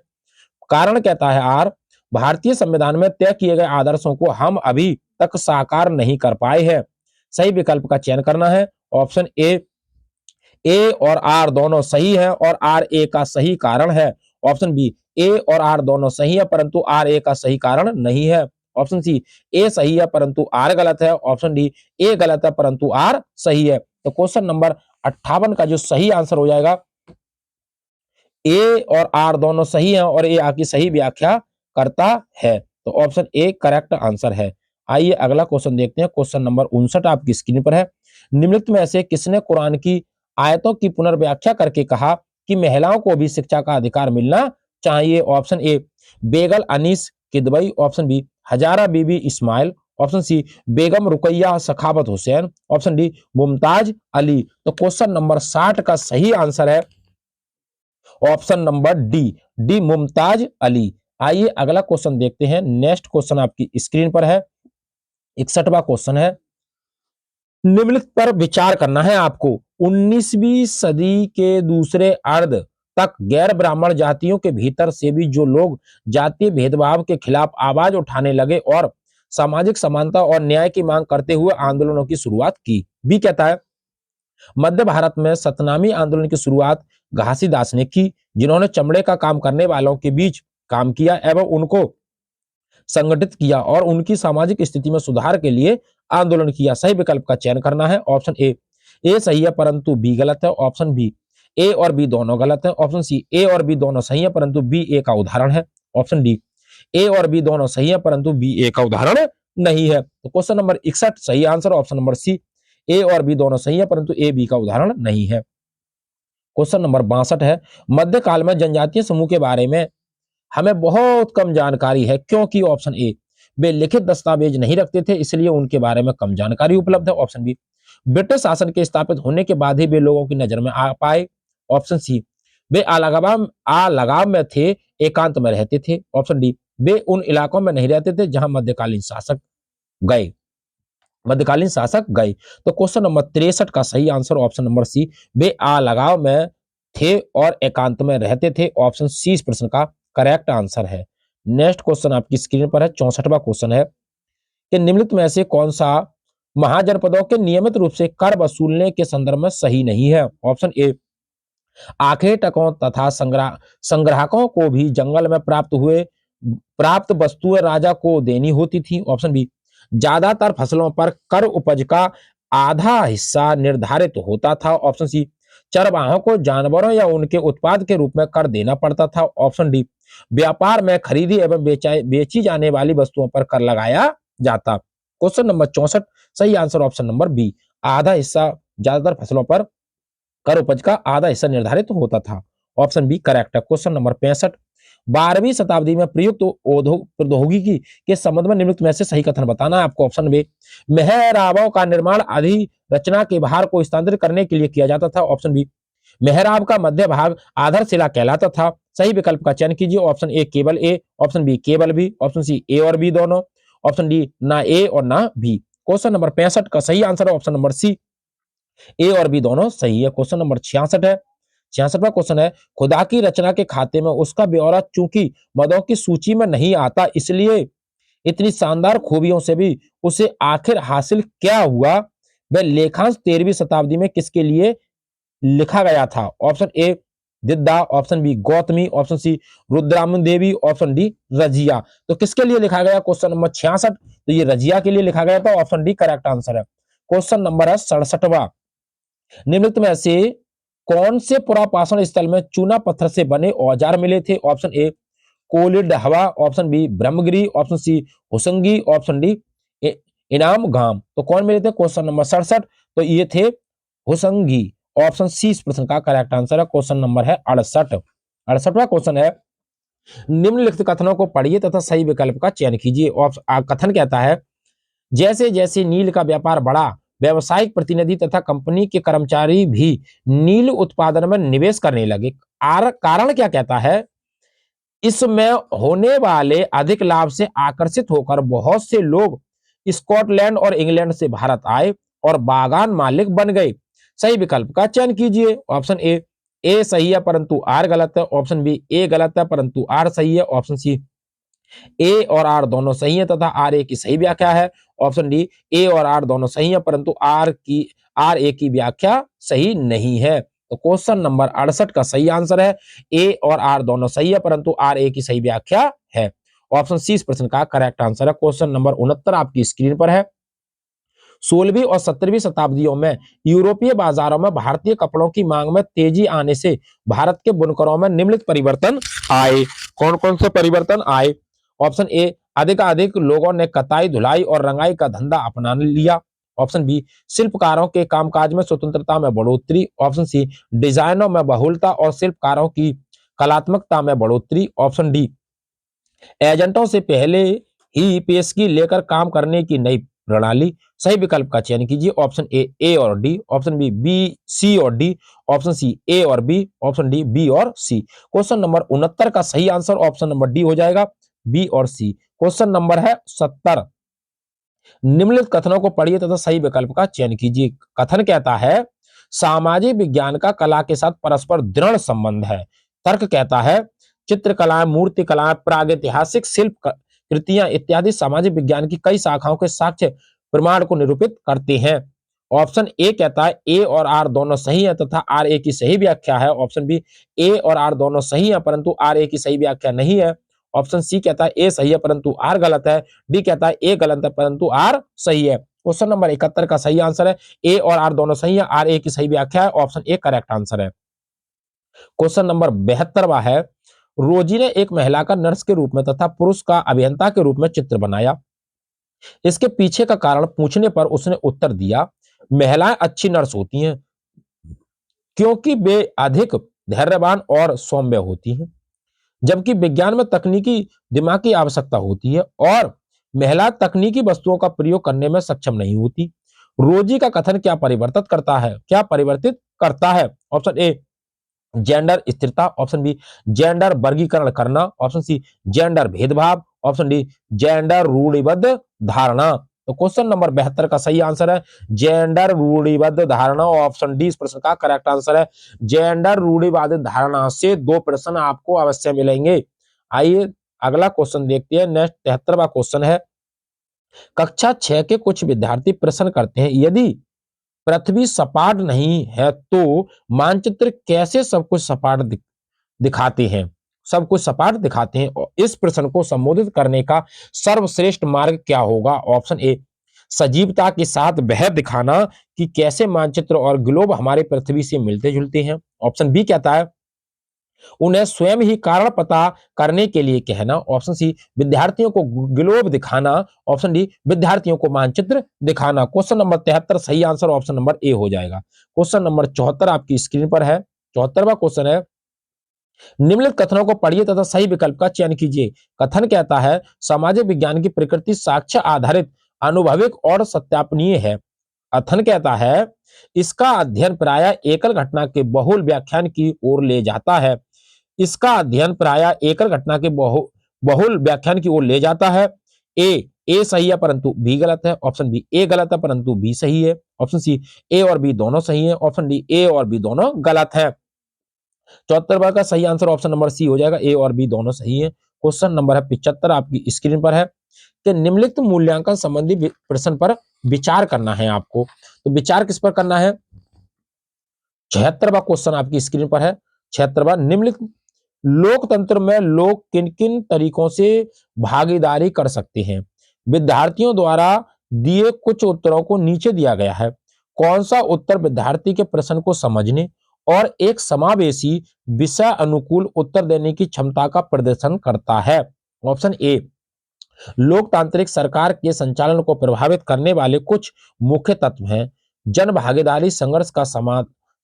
कारण कहता है आर भारतीय संविधान में तय किए गए आदर्शों को हम अभी तक साकार नहीं कर पाए हैं। सही विकल्प का चयन करना है। ऑप्शन ए और आर दोनों सही है और आर ए का सही कारण है, ऑप्शन बी ए और आर दोनों सही है परंतु आर ए का सही कारण नहीं है, ऑप्शन सी ए सही है परंतु आर गलत है, ऑप्शन डी ए गलत है परंतु आर सही है। तो क्वेश्चन नंबर 58 का जो सही आंसर हो जाएगा ए और आर दोनों सही हैं और ए आपकी सही व्याख्या करता है। तो ऑप्शन ए करेक्ट आंसर है। आइए अगला क्वेश्चन देखते हैं। क्वेश्चन नंबर 59 आपकी स्क्रीन पर है। निम्नलिखित में से किसने कुरान की आयतों की पुनर्व्याख्या करके कहा कि महिलाओं को भी शिक्षा का अधिकार मिलना चाहिए? Option A Begum Anis Kidwai, option B Hazara Bibi Ismail, option C Begum Rukaiya Sakhawat Hussain, option D Mumtaz Ali. तो क्वेश्चन नंबर 60 का सही आंसर है option number D Mumtaz Ali. आइए अगला क्वेश्चन देखते हैं। नेक्स्ट क्वेश्चन आपकी स्क्रीन पर है। 61वां क्वेश्चन है। निम्नलिखित पर विचार करना है आपको। 19वीं सदी के दूसरे अर्ध तक गैर ब्राह्मण जातियों के भीतर से भी जो लोग जातीय भेदभाव के खिलाफ आवाज उठाने लगे और सामाजिक समानता और न्याय की मांग करते हुए आंदोलनों की शुरुआत की। बी कहता है मध्य भारत में सतनामी आंदोलन की शुरुआत घासीदास ने की, जिन्होंने चमड़े का काम करने वालों के बीच काम किया एवं उनको संगठित किया और उनकी सामाजिक स्थिति में सुधार के लिए आंदोलन किया। सही विकल्प का चयन करना है। ऑप्शन ए सही है परंतु बी गलत है, ऑप्शन बी ए और बी दोनों गलत है, ऑप्शन सी ए और बी दोनों सही है परंतु बी ए का उदाहरण है, ऑप्शन डी ए और बी दोनों सही है परंतु बी ए का उदाहरण नहीं है। तो क्वेश्चन नंबर 61 सही आंसर ऑप्शन नंबर सी ए और बी दोनों सही है परंतु ए बी का उदाहरण नहीं है। क्वेश्चन नंबर 62 है। मध्यकाल में जनजातीय समूह के बारे में हमें बहुत कम जानकारी है क्योंकि ऑप्शन ए वे लिखित दस्तावेज नहीं रखते थे इसलिए उनके बारे में कम जानकारी उपलब्ध है, ऑप्शन बी ब्रिटिश शासन के स्थापित होने के बाद ही वे लोगों की नजर में आ पाए, ऑप्शन सी वे अलगाव में थे, एकांत में रहते थे, ऑप्शन डी वे उन इलाकों में नहीं रहते थे जहां मध्यकालीन शासक गए। तो क्वेश्चन नंबर 63 का सही आंसर ऑप्शन नंबर सी वे अलगाव में थे और एकांत में रहते थे, ऑप्शन सी इस प्रश्न का करेक्ट आंसर है। नेक्स्ट क्वेश्चन आपकी स्क्रीन पर है। 64वां क्वेश्चन है कि निम्नलिखित में से कौन सा महाजनपदों के नियमित रूप से कर वसूलने के संदर्भ में सही नहीं है? ऑप्शन ए आखिरी टकों तथा संग्राहकों को भी जंगल में प्राप्त वस्तुएं राजा को देनी होती थी, ऑप्शन बी ज्यादातर फसलों पर कर उपज का आधा हिस्सा निर्धारित होता था। ऑप्शन सी, चरवाहों को जानवरों या उनके उत्पाद के रूप में कर देना पड़ता था। ऑप्शन डी, व्यापार में खरीदी एवं बेची जाने वाली वस्तुओं पर कर लगाया जाता। क्वेश्चन नंबर 64, सही आंसर ऑप्शन नंबर बी, आधा हिस्सा, ज्यादातर फसलों पर कर उपज का आधा हिस्सा निर्धारित होता था। ऑप्शन बी करेक्ट है। क्वेश्चन नंबर 65, 12वीं शताब्दी में प्रयुक्त प्रौद्योगिकी के संबंध में निम्नलिखित में से सही कथन बताना है आपको। ऑप्शन बी, मेहराबों का निर्माण अधिरचना के भार को स्थानांतरित करने के लिए किया जाता था। ऑप्शन बी, मेहराब का मध्य भाग आधारशिला कहलाता था। सही विकल्प का चयन कीजिए। ऑप्शन ए केवल ए, ऑप्शन बी केवल बी, ऑप्शन सी ए और बी दोनों, ऑप्शन डी ना ए और ना बी। क्वेश्चन नंबर 65 का सही आंसर है ऑप्शन नंबर सी, ए और बी दोनों सही है। क्वेश्चन नंबर 66 है, 66वां क्वेश्चन है, खुदा की रचना के खाते में उसका ब्यौरा चूंकि मदों की सूची में नहीं आता, इसलिए इतनी शानदार खूबियों से भी उसे आखिर हासिल क्या हुआ? वह लेखांश 13वीं शताब्दी में किसके लिए लिखा गया था? Option A Didda, option B Gautami, option C Rudrama Devi, option D Razia. तो किसके लिए लिखा गया? क्वेश्चन नंबर 66, तो ये रजिया के लिए लिखा गया था। ऑप्शन डी करेक्ट आंसर है। क्वेश्चन नंबर है 67वां, निम्नलिखित में से कौन से पुरापाषाण स्थल में चूना पत्थर से बने औजार मिले थे? Option A Koldihwa, option B Brahmagiri, option C Hosangi, option D Inamgaon. तो कौन मिले थे? क्वेश्चन नंबर 67, तो ये थे होसंगी। ऑप्शन सी इस प्रश्न का करेक्ट आंसर है। क्वेश्चन नंबर है 68, 68वां क्वेश्चन है, निम्नलिखित कथनों को पढ़िए तथा सही विकल्प का चयन कीजिए। कथन कहता है, जैसे जैसे नील का व्यापार बढ़ा, व्यावसायिक प्रतिनिधि तथा कंपनी के कर्मचारी भी नील उत्पादन में निवेश करने लगे। कारण क्या कहता है? इसमें होने वाले अधिक लाभ से आकर्षित होकर बहुत से लोग स्कॉटलैंड और इंग्लैंड से भारत आए और बागान मालिक बन गए। सही विकल्प का चयन कीजिए। ऑप्शन ए सही है परंतु आर गलत है, ऑप्शन बी ए गलत है परंतु आर सही है, ऑप्शन सी ए और आर दोनों सही है तथा आर ए की सही व्याख्या है, ऑप्शन डी ए और आर दोनों सही है परंतु आर ए की व्याख्या सही नहीं है। तो क्वेश्चन नंबर 68 का सही आंसर है ए और आर दोनों सही है परंतु आर ए की सही व्याख्या है। ऑप्शन सी इस प्रश्न का करेक्ट आंसर है। क्वेश्चन नंबर 69 आपकी स्क्रीन पर है, 16वीं और 17वीं शताब्दियों में यूरोपीय बाजारों में भारतीय कपड़ों की मांग में तेजी आने से भारत के बुनकरों में निम्नलिखित परिवर्तन आए। कौन कौन से परिवर्तन आए? ऑप्शन ए, अधिकाधिक लोगों ने कताई, धुलाई और रंगाई का धंधा अपना लिया। ऑप्शन बी, शिल्पकारों के कामकाज में स्वतंत्रता में बढ़ोतरी। ऑप्शन सी, डिजाइनों में बहुलता और शिल्पकारों की कलात्मकता में बढ़ोतरी। ऑप्शन डी, एजेंटों से पहले ही पेशगी लेकर काम करने की नई प्रणाली। सही विकल्प का चयन कीजिए। ऑप्शन ए और डी, ऑप्शन बी सी और डी, ऑप्शन सी ए और बी, ऑप्शन डी बी और सी। क्वेश्चन नंबर 69 का सही आंसर ऑप्शन नंबर डी हो जाएगा, बी और सी। क्वेश्चन नंबर है 70, निम्नलिखित कथनों को पढ़िए तथा सही विकल्प का चयन कीजिए। कथन कहता है, सामाजिक विज्ञान का कला के साथ परस्पर दृढ़ संबंध है। तर्क कहता है, चित्रकलाएं, मूर्ति कलाएं, प्रागैतिहासिक शिल्प कृतियां इत्यादि सामाजिक विज्ञान की कई शाखाओं के साक्ष्य प्रमाण को निरूपित करते हैं। ऑप्शन ए कहता है ए और आर दोनों सही है तथा आर ए की सही व्याख्या है। ऑप्शन बी, ए और आर दोनों सही है परंतु आर ए की सही व्याख्या नहीं है। ऑप्शन सी कहता है ए सही है परंतु आर गलत है। डी कहता है ए गलत है परंतु आर सही है। क्वेश्चन नंबर 71 का सही आंसर है ए और आर दोनों सही है, आर ए की सही व्याख्या है, ऑप्शन ए करेक्ट आंसर है। क्वेश्चन नंबर 72वां है, रोजी ने एक महिला का नर्स के रूप में तथा पुरुष का अभियंता के रूप में चित्र बनाया। इसके पीछे का कारण पूछने पर उसने उत्तर दिया, महिलाएं अच्छी नर्स होती हैं क्योंकि वे अधिक धैर्यवान और सौम्य होती हैं, जबकि विज्ञान में तकनीकी दिमाग की आवश्यकता होती है और महिला तकनीकी वस्तुओं का प्रयोग करने में सक्षम नहीं होती। रोजी का कथन क्या परिवर्तित करता है? ऑप्शन ए, जेंडर स्थिरता, ऑप्शन बी, जेंडर वर्गीकरण करना, ऑप्शन सी, जेंडर भेदभाव, ऑप्शन डी, जेंडर रूढ़िबद्ध धारणा। तो क्वेश्चन नंबर 72 का सही आंसर है जेंडर रूढ़िबद्ध धारणा, ऑप्शन डी इस प्रश्न का करेक्ट आंसर है। जेंडर रूढ़िवादी धारणा से 2 प्रश्न आपको अवश्य मिलेंगे। आइए अगला क्वेश्चन देखते हैं। नेक्स्ट 73वां क्वेश्चन है, कक्षा 6 के कुछ विद्यार्थी प्रश्न करते हैं, यदि पृथ्वी सपाट नहीं है तो मानचित्र कैसे सब कुछ सपाट दिखाते हैं? सब कुछ सपाट दिखाते हैं। और इस प्रश्न को संबोधित करने का सर्वश्रेष्ठ मार्ग क्या होगा? ऑप्शन ए, सजीवता के साथ वह दिखाना कि कैसे मानचित्र और ग्लोब हमारे पृथ्वी से मिलते जुलते हैं। ऑप्शन बी कहता है उन्हें स्वयं ही कारण पता करने के लिए कहना। ऑप्शन सी, विद्यार्थियों को ग्लोब दिखाना। ऑप्शन डी, विद्यार्थियों को मानचित्र दिखाना। क्वेश्चन नंबर 73 सही आंसर ऑप्शन नंबर ए हो जाएगा। क्वेश्चन नंबर 74 आपकी स्क्रीन पर है। 74वां क्वेश्चन है, निम्नलिखित कथनों को पढ़िए तथा सही विकल्प का चयन कीजिए। कथन कहता है सामाजिक विज्ञान की प्रकृति साक्ष्य आधारित, अनुभविक और सत्यापनीय है। कथन कहता है इसका अध्ययन प्रायः एकल घटना के बहुल व्याख्यान की ओर ले जाता है। इसका अध्ययन प्रायः एकल घटना के बहुल व्याख्यान की ओर ले जाता है। ए सही है परंतु बी गलत है। ऑप्शन बी, ए गलत है परंतु बी सही है। ऑप्शन सी, ए और बी दोनों सही है। ऑप्शन डी, ए और बी दोनों गलत है। 74 बार का सही आंसर ऑप्शन नंबर सी हो जाएगा, ए और बी दोनों सही है। क्वेश्चन नंबर है 75 आपकी स्क्रीन पर है कि निम्नलिखित मूल्यांकन संबंधी प्रश्न पर विचार करना है आपको। तो विचार किस पर करना है? 76वां क्वेश्चन आपकी स्क्रीन पर है। 76वां, निम्नलिखित लोकतंत्र में लोग किन किन तरीकों से भागीदारी कर सकते हैं? विद्यार्थियों द्वारा दिए कुछ उत्तरों को नीचे दिया गया है। कौन सा उत्तर विद्यार्थी के प्रश्न को समझने और एक समावेशी विषय अनुकूल उत्तर देने की क्षमता का प्रदर्शन करता है? ऑप्शन ए, लोकतांत्रिक सरकार के संचालन को प्रभावित करने वाले कुछ मुख्य तत्व हैं। जन भागीदारी, संघर्ष का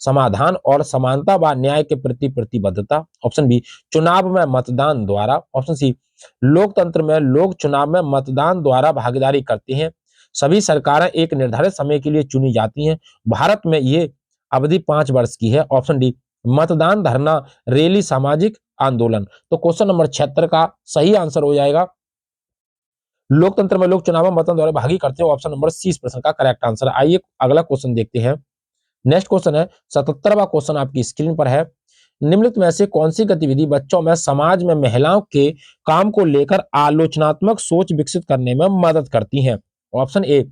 समाधान और समानता व न्याय के प्रति प्रतिबद्धता। ऑप्शन बी, चुनाव में मतदान द्वारा। ऑप्शन सी, लोकतंत्र में लोग चुनाव में मतदान द्वारा भागीदारी करते हैं। सभी सरकारें एक निर्धारित समय के लिए चुनी जाती हैं। भारत में ये अवधि 5 वर्ष की है। ऑप्शन डी, मतदान, धरना, रैली, सामाजिक आंदोलन। तो क्वेश्चन नंबर 76 का सही आंसर हो जाएगा लोकतंत्र में लोग चुनाव में मतदान द्वारा भागी करते हैं। ऑप्शन नंबर सी इस प्रश्न का करेक्ट आंसर। आइए अगला क्वेश्चन देखते हैं। नेक्स्ट क्वेश्चन है 77वां क्वेश्चन आपकी स्क्रीन पर है। निम्नलिखित में से कौन सी गतिविधि बच्चों में समाज में महिलाओं के काम को लेकर आलोचनात्मक सोच विकसित करने में मदद करती है? ऑप्शन ए,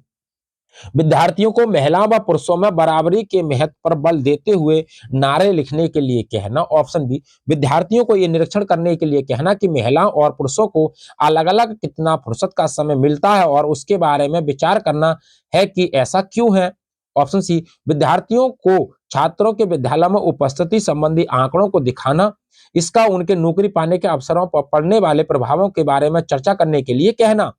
विद्यार्थियों को महिलाओं व पुरुषों में बराबरी के महत्व पर बल देते हुए नारे लिखने के लिए कहना। ऑप्शन बी, विद्यार्थियों को यह निरीक्षण करने के लिए कहना कि महिलाओं और पुरुषों को अलग अलग कितना फुर्सत का समय मिलता है और उसके बारे में विचार करना है कि ऐसा क्यों है। ऑप्शन सी, विद्यार्थियों को छात्रों के विद्यालय में उपस्थिति संबंधी आंकड़ों को दिखाना, इसका उनके नौकरी पाने के अवसरों पर पड़ने वाले प्रभावों के बारे में चर्चा करने के लिए कहना।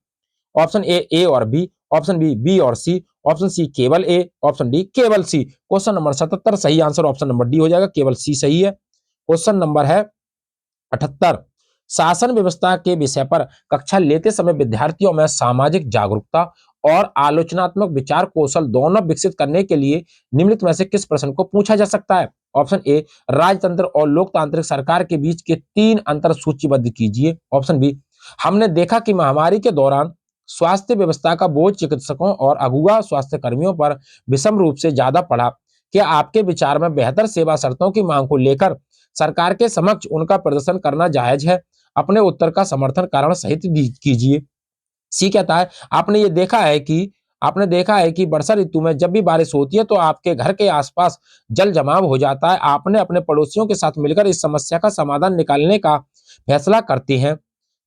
ऑप्शन ए और बी। ऑप्शन बी और सी। ऑप्शन सी, केवल ए। ऑप्शन डी, केवल सी। क्वेश्चन नंबर 77 सही आंसर ऑप्शन नंबर डी हो जाएगा, केवल सी सही है। क्वेश्चन नंबर है 78, शासन व्यवस्था के विषय पर कक्षा लेते समय विद्यार्थियों में सामाजिक जागरूकता और आलोचनात्मक विचार कौशल दोनों विकसित करने के लिए निम्नलिखित में से किस प्रश्न को पूछा जा सकता है? ऑप्शन ए, राजतंत्र और लोकतांत्रिक सरकार के बीच के 3 अंतर सूचीबद्ध कीजिए। ऑप्शन बी, हमने देखा कि महामारी के दौरान स्वास्थ्य व्यवस्था का बोझ चिकित्सकों और अगुआ स्वास्थ्य कर्मियों पर विषम रूप से ज्यादा पड़ा। क्या आपके विचार में बेहतर सेवा शर्तों की मांग को लेकर सरकार के समक्ष उनका प्रदर्शन करना जायज है? अपने उत्तर का समर्थन कारण सहित कीजिए। सी कहता है आपने देखा है कि वर्षा ऋतु में जब भी बारिश होती है तो आपके घर के आसपास जल जमाव हो जाता है। आपने अपने पड़ोसियों के साथ मिलकर इस समस्या का समाधान निकालने का फैसला करते हैं।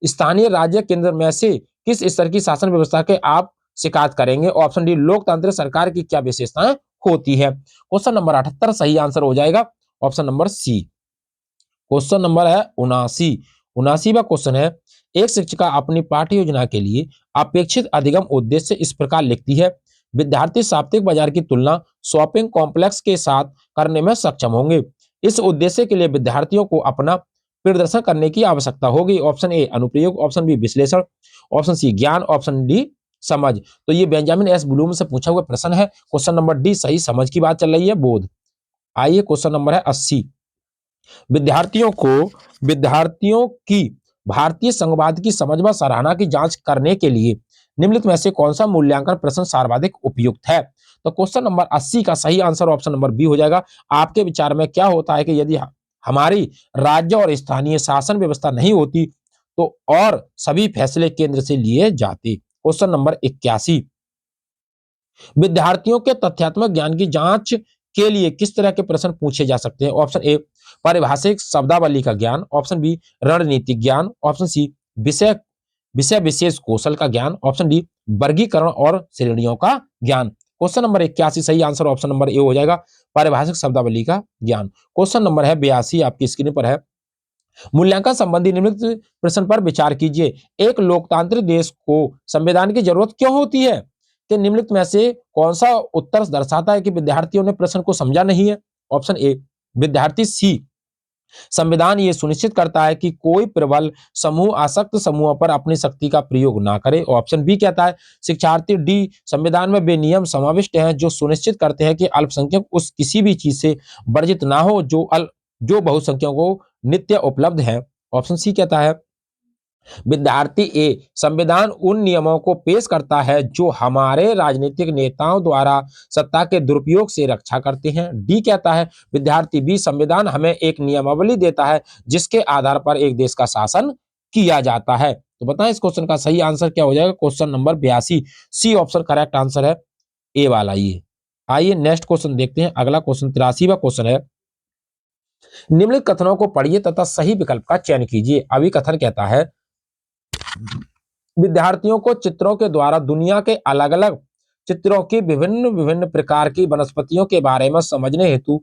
स्थानीय राज्य केंद्र में से किस स्तर की शासन व्यवस्था के आप शिकायत करेंगे? ऑप्शन डी, लोकतांत्रिक सरकार की क्या विशेषताएं होती है? क्वेश्चन नंबर 78 सही आंसर हो जाएगा option number C. Question number है 79वां क्वेश्चन है, एक शिक्षिका अपनी पाठ्य योजना के लिए अपेक्षित अधिगम उद्देश्य इस प्रकार लिखती है। विद्यार्थी साप्ताहिक बाजार की तुलना शॉपिंग कॉम्प्लेक्स के साथ करने में सक्षम होंगे। इस उद्देश्य के लिए विद्यार्थियों को अपना प्रदर्शन करने की आवश्यकता होगी। ऑप्शन ए, अनुप्रयोग। ऑप्शन बी, विश्लेषण। ऑप्शन सी, ज्ञान। ऑप्शन डी, समझ। तो ये बेंजामिन एस ब्लूम से पूछा हुआ प्रश्न है। क्वेश्चन नंबर डी सही, समझ की बात चल रही है, बोध। आइए क्वेश्चन नंबर है 80, विद्यार्थियों की भारतीय संघवाद की समझ व सराहना की जांच करने के लिए निम्नलिखित में से कौन सा मूल्यांकन प्रश्न सर्वाधिक उपयुक्त है? तो क्वेश्चन नंबर 80 का सही आंसर ऑप्शन नंबर बी हो जाएगा। आपके विचार में क्या होता है कि यदि हमारी राज्य और स्थानीय शासन व्यवस्था नहीं होती तो और सभी फैसले केंद्र से लिए जाते? क्वेश्चन नंबर 81, विद्यार्थियों के तथ्यात्मक ज्ञान की जांच के लिए किस तरह के प्रश्न पूछे जा सकते हैं? ऑप्शन ए पारिभाषिक शब्दावली का ज्ञान, ऑप्शन बी रणनीतिक ज्ञान, ऑप्शन सी विषय विषय विशेष कौशल का ज्ञान, ऑप्शन डी वर्गीकरण और श्रेणियों का ज्ञान। क्वेश्चन नंबर 81 सही आंसर ऑप्शन नंबर ए हो जाएगा, पारिभाषिक शब्दावली का ज्ञान। क्वेश्चन नंबर है 82 आपकी स्क्रीन पर है। मूल्यांकन संबंधी निम्नलिखित प्रश्न पर विचार कीजिए। एक लोकतांत्रिक देश को संविधान की जरूरत क्यों होती है? कि निम्नलिखित में से कौन सा उत्तर दर्शाता है कि विद्यार्थियों ने प्रश्न को समझा नहीं है? ऑप्शन ए विद्यार्थी सी संविधान ये सुनिश्चित करता है कि कोई प्रबल समूह आसक्त समूह पर अपनी शक्ति का प्रयोग ना करे। ऑप्शन बी कहता है शिक्षार्थी डी संविधान में वे नियम समाविष्ट हैं जो सुनिश्चित करते हैं कि अल्पसंख्यक उस किसी भी चीज से वर्जित ना हो जो बहुसंख्यकों को नित्य उपलब्ध है। ऑप्शन सी कहता है विद्यार्थी ए संविधान उन नियमों को पेश करता है जो हमारे राजनीतिक नेताओं द्वारा सत्ता के दुरुपयोग से रक्षा करते हैं। डी कहता है विद्यार्थी बी संविधान हमें एक नियमावली देता है जिसके आधार पर एक देश का शासन किया जाता है। तो बताएं इस क्वेश्चन का सही आंसर क्या हो जाएगा? Question number 82 C option correct answer है ए वाला। ये आइए नेक्स्ट क्वेश्चन देखते हैं। अगला क्वेश्चन 83वां क्वेश्चन है। निम्नलिखित कथनों को पढ़िए तथा सही विकल्प का चयन कीजिए। अभी कथन कहता है विद्यार्थियों को चित्रों के द्वारा दुनिया के अलग अलग चित्रों की विभिन्न विभिन्न प्रकार की वनस्पतियों के बारे में समझने हेतु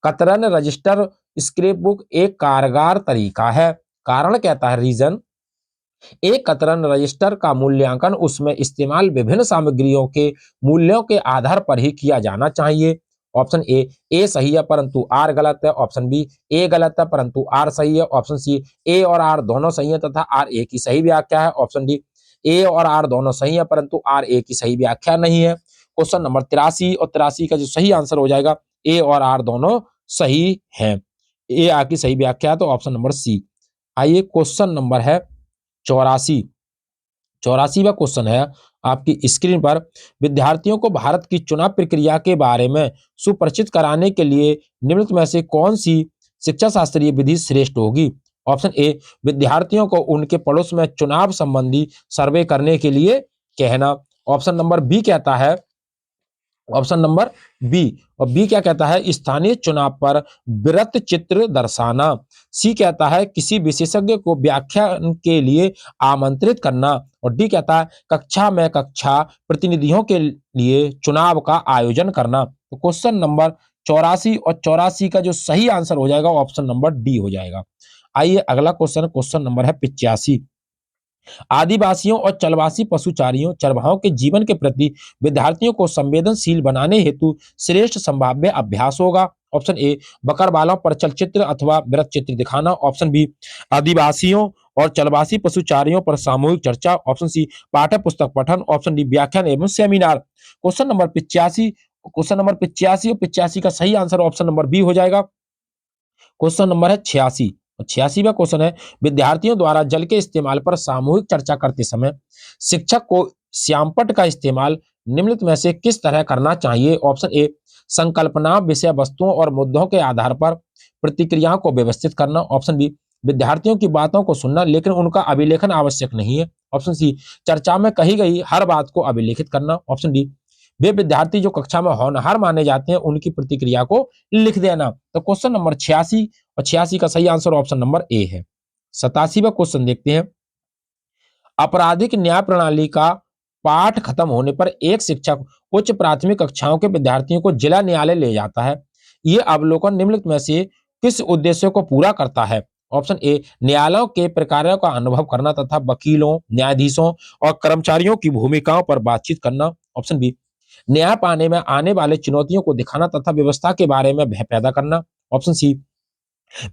कतरन रजिस्टर स्क्रैप बुक एक कारगर तरीका है। कारण कहता है रीजन एक कतरन रजिस्टर का मूल्यांकन उसमें इस्तेमाल विभिन्न सामग्रियों के मूल्यों के आधार पर ही किया जाना चाहिए। ऑप्शन ए सही है परंतु आर गलत है। ऑप्शन बी ए गलत है परंतु आर सही है। ऑप्शन सी ए और आर दोनों सही है तथा आर ए की सही व्याख्या है। ऑप्शन डी ए और आर दोनों सही है परंतु आर ए की सही व्याख्या नहीं है। क्वेश्चन नंबर 83 और 83 का जो सही आंसर हो जाएगा ए और आर दोनों सही है। ए आर की सही व्याख्या है तो ऑप्शन नंबर सी। आइए क्वेश्चन नंबर है 84। 84वां क्वेश्चन है आपकी स्क्रीन पर। विद्यार्थियों को भारत की चुनाव प्रक्रिया के बारे में सुपरिचित कराने के लिए निम्नलिखित में से कौन सी शिक्षा शास्त्रीय विधि श्रेष्ठ होगी? ऑप्शन ए विद्यार्थियों को उनके पड़ोस में चुनाव संबंधी सर्वे करने के लिए कहना। ऑप्शन नंबर बी कहता है ऑप्शन नंबर बी और बी क्या कहता है स्थानीय चुनाव पर वृत्त चित्र दर्शाना। सी कहता है किसी विशेषज्ञ को व्याख्यान के लिए आमंत्रित करना। और डी कहता है कक्षा में कक्षा प्रतिनिधियों के लिए चुनाव का आयोजन करना। तो क्वेश्चन नंबर 84 और 84 का जो सही आंसर हो जाएगा ऑप्शन नंबर डी हो जाएगा। आइए अगला क्वेश्चन नंबर है 85। आदिवासियों और चलवासी पशुचारियों चरवाहों के जीवन के प्रति विद्यार्थियों को संवेदनशील बनाने हेतु श्रेष्ठ संभाव्य अभ्यास होगा। ऑप्शन ए बकरवालों पर चलचित्र अथवा वृत्त चित्र दिखाना। ऑप्शन बी आदिवासियों और चलवासी पशुचारियों पर सामूहिक चर्चा। ऑप्शन सी पाठ्य पुस्तक पठन। ऑप्शन डी व्याख्यान एवं सेमिनार। क्वेश्चन नंबर 85 और 85 का सही आंसर ऑप्शन नंबर बी हो जाएगा। क्वेश्चन नंबर है 86। 86वां क्वेश्चन है विद्यार्थियों द्वारा जल के इस्तेमाल पर सामूहिक चर्चा करते समय शिक्षक को श्यामपट्ट का इस्तेमाल निम्नलिखित में से किस तरह करना चाहिए? ऑप्शन ए संकल्पना विषय वस्तुओं और मुद्दों के आधार पर प्रतिक्रियाओं को व्यवस्थित करना। ऑप्शन बी विद्यार्थियों की बातों को सुनना लेकिन उनका अभिलेखन आवश्यक नहीं है। ऑप्शन सी चर्चा में कही गई हर बात को अभिलेखित करना। ऑप्शन डी वे विद्यार्थी जो कक्षा में होनहार माने जाते हैं उनकी प्रतिक्रिया को लिख देना। तो क्वेश्चन नंबर 86 और 86 का सही आंसर ऑप्शन नंबर ए है। 87वां क्वेश्चन देखते हैं। आपराधिक न्याय प्रणाली का पाठ खत्म होने पर एक शिक्षक उच्च प्राथमिक कक्षाओं के विद्यार्थियों को जिला न्यायालय ले जाता है। यह अवलोकन निम्नलिखित में से किस उद्देश्य को पूरा करता है? ऑप्शन ए न्यायालयों के प्रकारों का अनुभव करना तथा वकीलों न्यायाधीशों और कर्मचारियों की भूमिकाओं पर बातचीत करना। ऑप्शन बी न्याय पाने में आने वाले चुनौतियों को दिखाना तथा व्यवस्था के बारे में भय पैदा करना। ऑप्शन सी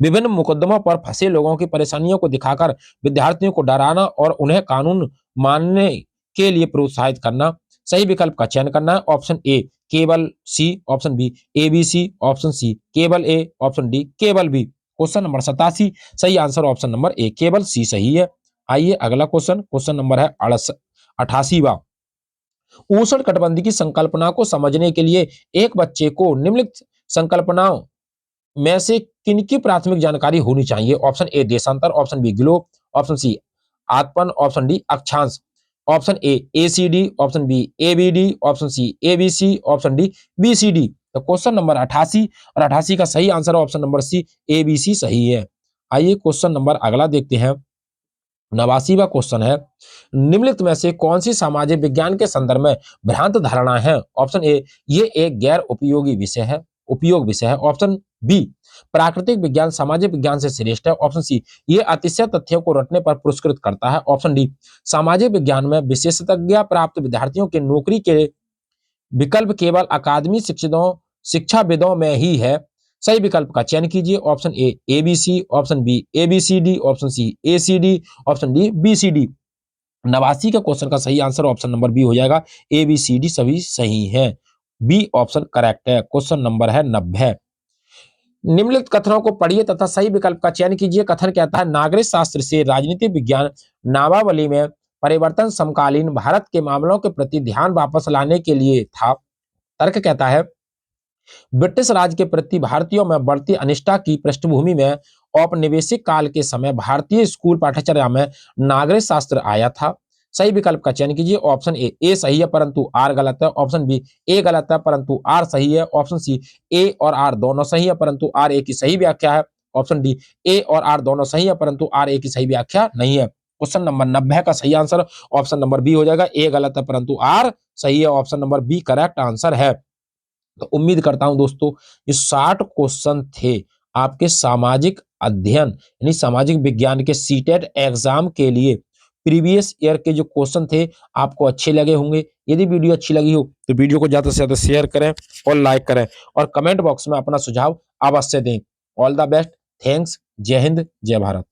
विभिन्न मुकदमों पर फंसे लोगों की परेशानियों को दिखाकर विद्यार्थियों को डराना और उन्हें कानून मानने के लिए प्रोत्साहित करना। सही विकल्प का चयन करना है। ऑप्शन ए केवल C. Option B A B C. Option C केवल ए। ऑप्शन डी केवल बी। क्वेश्चन नंबर 87 सही आंसर ऑप्शन नंबर ए केवल सी सही है। आइए अगला क्वेश्चन नंबर है 88वां। उष्ण कटिबंध की संकल्पना को समझने के लिए एक बच्चे को निम्नलिखित संकल्पनाओं में से किनकी प्राथमिक जानकारी होनी चाहिए? ऑप्शन ए देशांतर। Option B globe. Option C आत्मन। ऑप्शन डी अक्षांश। Option A ACD. Option B ABD. Option C ABC. Option D BCD. तो क्वेश्चन नंबर 88 और 88 का सही answer option number C ABC सही है। आइए क्वेश्चन नंबर अगला देखते हैं। 89वां क्वेश्चन है, निम्नलिखित में से कौन सी सामाजिक विज्ञान के संदर्भ में भ्रांत धारणा है? ऑप्शन ए, ये एक गैर उपयोगी विषय है, उपयोग विषय है। ऑप्शन बी, प्राकृतिक विज्ञान सामाजिक विज्ञान से श्रेष्ठ है। ऑप्शन सी, ये अतिशय तथ्यों को रटने पर पुरस्कृत करता है। ऑप्शन डी, सामाजिक विज्ञान में विशेषज्ञता प्राप्त विद्यार्थियों के नौकरी के विकल्प केवल अकादमी शिक्षाविदों में ही है। सही विकल्प का चयन कीजिए। Option A ABC, option B ABCD, option C ACD, option D BCD। 89 का क्वेश्चन का सही आंसर ऑप्शन नंबर बी हो जाएगा, ABCD सभी सही है। बी ऑप्शन करेक्ट है। क्वेश्चन नंबर है 90। निम्नलिखित कथनों को पढ़िए तथा सही विकल्प का चयन कीजिए। कथन कहता है, नागरिक शास्त्र से राजनीतिक विज्ञान नामावली में परिवर्तन समकालीन भारत के मामलों के प्रति ध्यान वापस लाने के लिए था। तर्क कहता है, ब्रिटिश राज के प्रति भारतीयों में बढ़ती अनिष्ठा की पृष्ठभूमि में औपनिवेशिक काल के समय भारतीय स्कूल पाठ्यचर्या में नागरिक शास्त्र आया था। सही विकल्प का चयन कीजिए। ऑप्शन ए सही है परंतु आर गलत है। ऑप्शन बी, ए गलत है परंतु आर सही है। ऑप्शन सी, ए और आर दोनों सही है परंतु आर ए की सही व्याख्या है। ऑप्शन डी, ए और आर दोनों सही है परंतु आर ए की सही व्याख्या नहीं है। क्वेश्चन नंबर 90 का सही आंसर ऑप्शन नंबर बी हो जाएगा, ए गलत है परंतु आर सही है। Option number B correct answer है। तो उम्मीद करता हूं दोस्तों, ये 60 क्वेश्चन थे आपके सामाजिक अध्ययन यानी सामाजिक विज्ञान के सीटेट एग्जाम के लिए प्रीवियस ईयर के जो क्वेश्चन थे आपको अच्छे लगे होंगे। यदि वीडियो अच्छी लगी हो तो वीडियो को ज्यादा से ज्यादा शेयर करें और लाइक करें और कमेंट बॉक्स में अपना सुझाव अवश्य दें। ऑल द बेस्ट, थैंक्स, जय हिंद, जय भारत।